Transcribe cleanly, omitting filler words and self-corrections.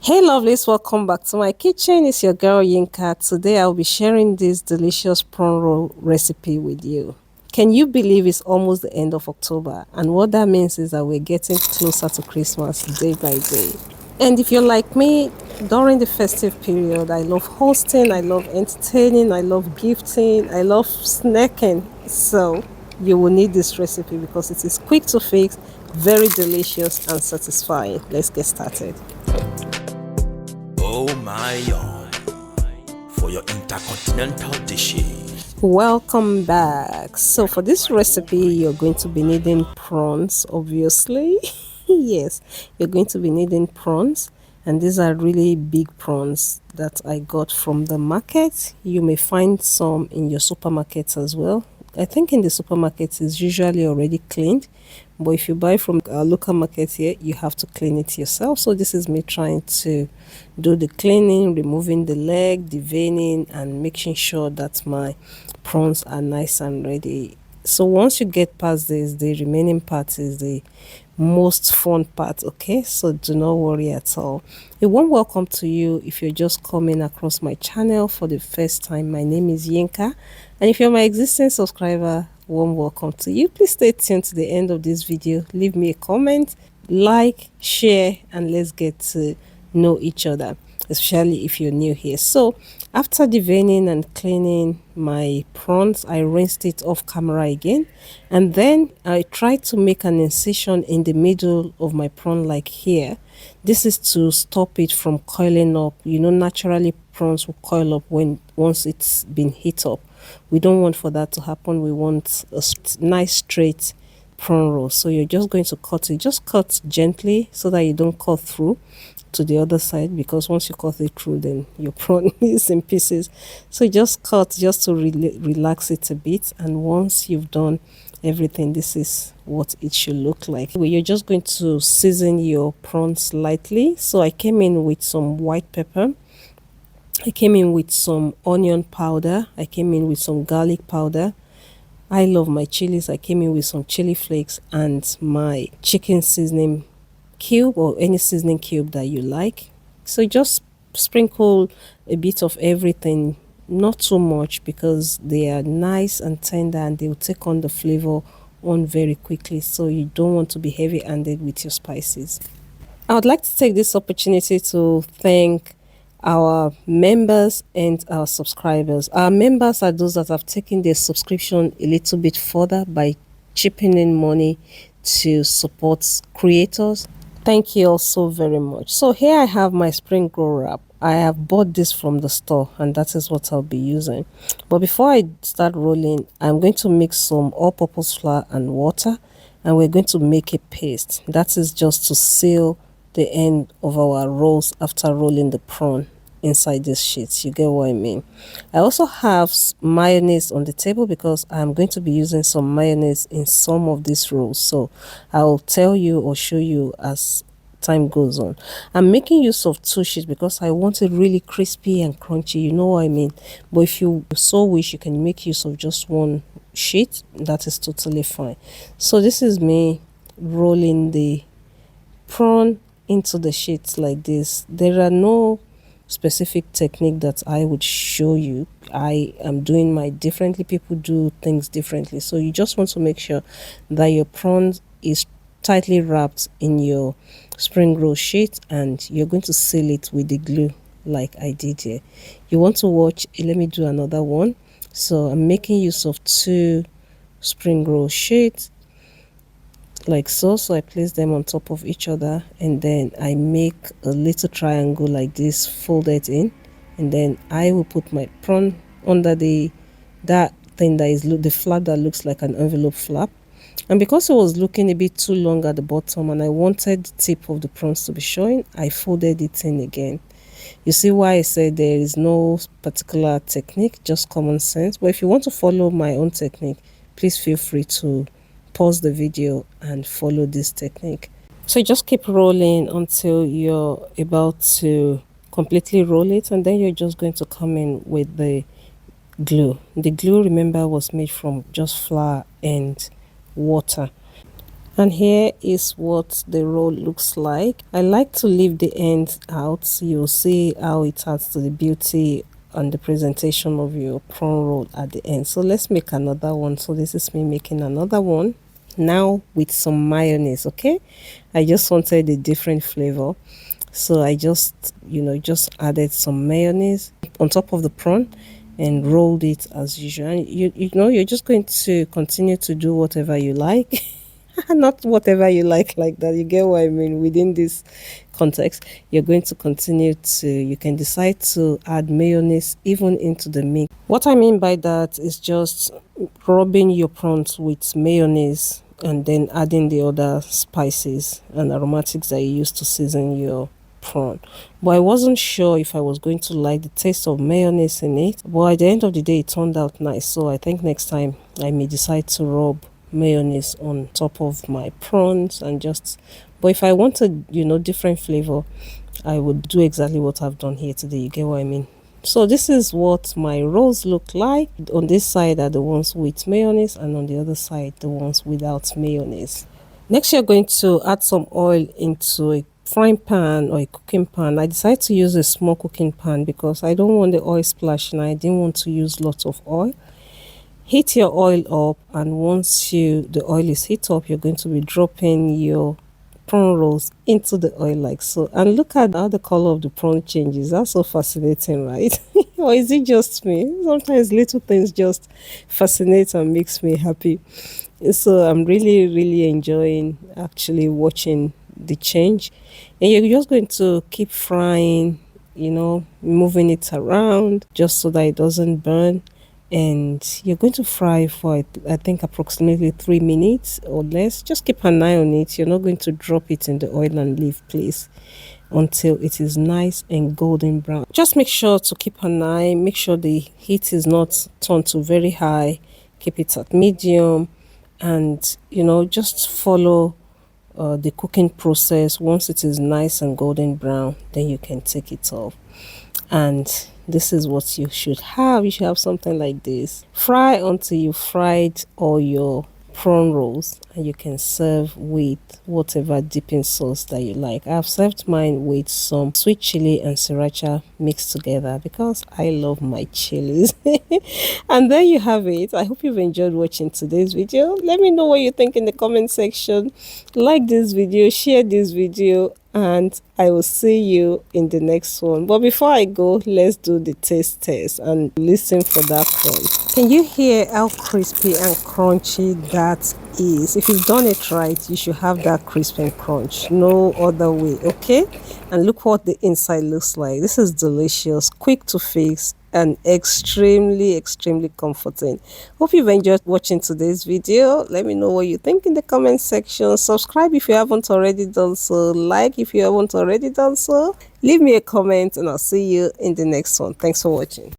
Hey lovelies, welcome back to my kitchen. It's your girl Yinka. Today I'll be sharing this delicious prawn roll recipe with you. Can you believe it's almost the end of October? And what that means is that we're getting closer to Christmas day by day. And if you're like me, during the festive period, I love hosting, I love entertaining, I love gifting, I love snacking. So you will need this recipe because it is quick to fix, very delicious and satisfying. Let's get started. Oh my God, for your intercontinental dishes. Welcome back. So for this recipe, you're going to be needing prawns, obviously. Yes, you're going to be needing prawns, and these are really big prawns that I got from the market. You may find some in your supermarkets as well. I think in the supermarkets it's usually already cleaned, but if you buy from a local market here, you have to clean it yourself. So this is me trying to do the cleaning, removing the leg, deveining, and making sure that my prawns are nice and ready. So once you get past this, the remaining part is the most fun part. Okay, so do not worry at all. A warm welcome to you if you're just coming across my channel for the first time. My name is Yinka, and if you're my existing subscriber, warm welcome to you. Please stay tuned to the end of this video. Leave me a comment, like, share, and let's get to know each other, especially if you're new here. So after deveining and cleaning my prawns, I rinsed it off camera again, and then I tried to make an incision in the middle of my prawn like here. This is to stop it from coiling up. You know, naturally prawns will coil up once it's been heat up. We don't want for that to happen. We want a nice straight prawn roll. So you're just going to cut it, just cut gently so that you don't cut through to the other side, because once you cut it through, then your prawn is in pieces. So just cut just to relax it a bit, and once you've done everything, this is what it should look like. You're just going to season your prawns lightly. So I came in with some white pepper, I came in with some onion powder, I came in with some garlic powder. I love my chilies. I came in with some chili flakes and my chicken seasoning cube, or any seasoning cube that you like. So just sprinkle a bit of everything, not too much, because they are nice and tender and they will take on the flavor on very quickly. So you don't want to be heavy-handed with your spices. I would like to take this opportunity to thank our members and our subscribers. Our members are those that have taken their subscription a little bit further by chipping in money to support creators. Thank you all so very much. So here I have my spring roll wrap. I have bought this from the store, and that is what I'll be using. But before I start rolling, I'm going to mix some all-purpose flour and water, and we're going to make a paste. That is just to seal the end of our rolls after rolling the prawn inside this sheet. You get what I mean? I also have mayonnaise on the table because I'm going to be using some mayonnaise in some of these rolls, so I'll tell you or show you as time goes on. I'm making use of 2 sheets because I want it really crispy and crunchy, you know what I mean? But if you so wish, you can make use of just 1 sheet. That is totally fine. So this is me rolling the prawn into the sheets like this. There are no specific technique that I would show you. I am doing my differently. People do things differently. So you just want to make sure that your prawn is tightly wrapped in your spring roll sheet, and you're going to seal it with the glue like I did here. You want to watch. Let me do another one. So I'm making use of 2 spring roll sheets like so. So I place them on top of each other, and then I make a little triangle like this, fold it in, and then I will put my prawn under that thing that is the flap that looks like an envelope flap. And because it was looking a bit too long at the bottom and I wanted the tip of the prawns to be showing, I folded it in again. You see why I said there is no particular technique, just common sense. But if you want to follow my own technique, please feel free to pause the video and follow this technique. So just keep rolling until you're about to completely roll it, and then you're just going to come in with the glue. The glue, remember, was made from just flour and water. And here is what the roll looks like. I like to leave the ends out. You'll see how it adds to the beauty and the presentation of your prawn roll at the end. So let's make another one. So this is me making another one now with some mayonnaise. Okay, I just wanted a different flavor, so I just just added some mayonnaise on top of the prawn and rolled it as usual. And you're just going to continue to do whatever you like. Not whatever you like that. You get what I mean? Within this context, you're going to continue to, you can decide to add mayonnaise even into the mix. What I mean by that is just rubbing your prawns with mayonnaise and then adding the other spices and aromatics that you use to season your prawn. But I wasn't sure if I was going to like the taste of mayonnaise in it. But at the end of the day, it turned out nice. So I think next time I may decide to rub mayonnaise on top of my prawns and just, but if I wanted different flavor, I would do exactly what I've done here today. You get what I mean? So this is what my rolls look like. On this side are the ones with mayonnaise, and on the other side the ones without mayonnaise. Next, you're going to add some oil into a frying pan or a cooking pan. I decided to use a small cooking pan because I don't want the oil splashing. I didn't want to use lots of oil. Heat your oil up, and once the oil is heat up, you're going to be dropping your prawn rolls into the oil like so. And look at how the color of the prawn changes. That's so fascinating, right? Or is it just me? Sometimes little things just fascinate and makes me happy. So I'm really enjoying actually watching the change. And you're just going to keep frying, moving it around just so that it doesn't burn. And you're going to fry for, I think, approximately 3 minutes or less. Just keep an eye on it. You're not going to drop it in the oil and leave, please, until it is nice and golden brown. Just make sure to keep an eye. Make sure the heat is not turned to very high. Keep it at medium, and just follow the cooking process. Once it is nice and golden brown, then you can take it off. And this is what you should have. You should have something like this. Fry until you fried all your prawn rolls, and you can serve with whatever dipping sauce that you like. I've served mine with some sweet chili and sriracha mixed together because I love my chilies. And there you have it. I hope you've enjoyed watching today's video. Let me know what you think in the comment section. Like this video, share this video, and I will see you in the next one. But before I go, let's do the taste test and listen for that crunch. Can you hear how crispy and crunchy that is? If you've done it right, you should have that crisp and crunch. No other way, okay? And look what the inside looks like. This is delicious, quick to fix, and extremely comforting. Hope you've enjoyed watching today's video. Let me know what you think in the comment section. Subscribe if you haven't already done so. Like if you haven't already done so. Leave me a comment, and I'll see you in the next one. Thanks for watching.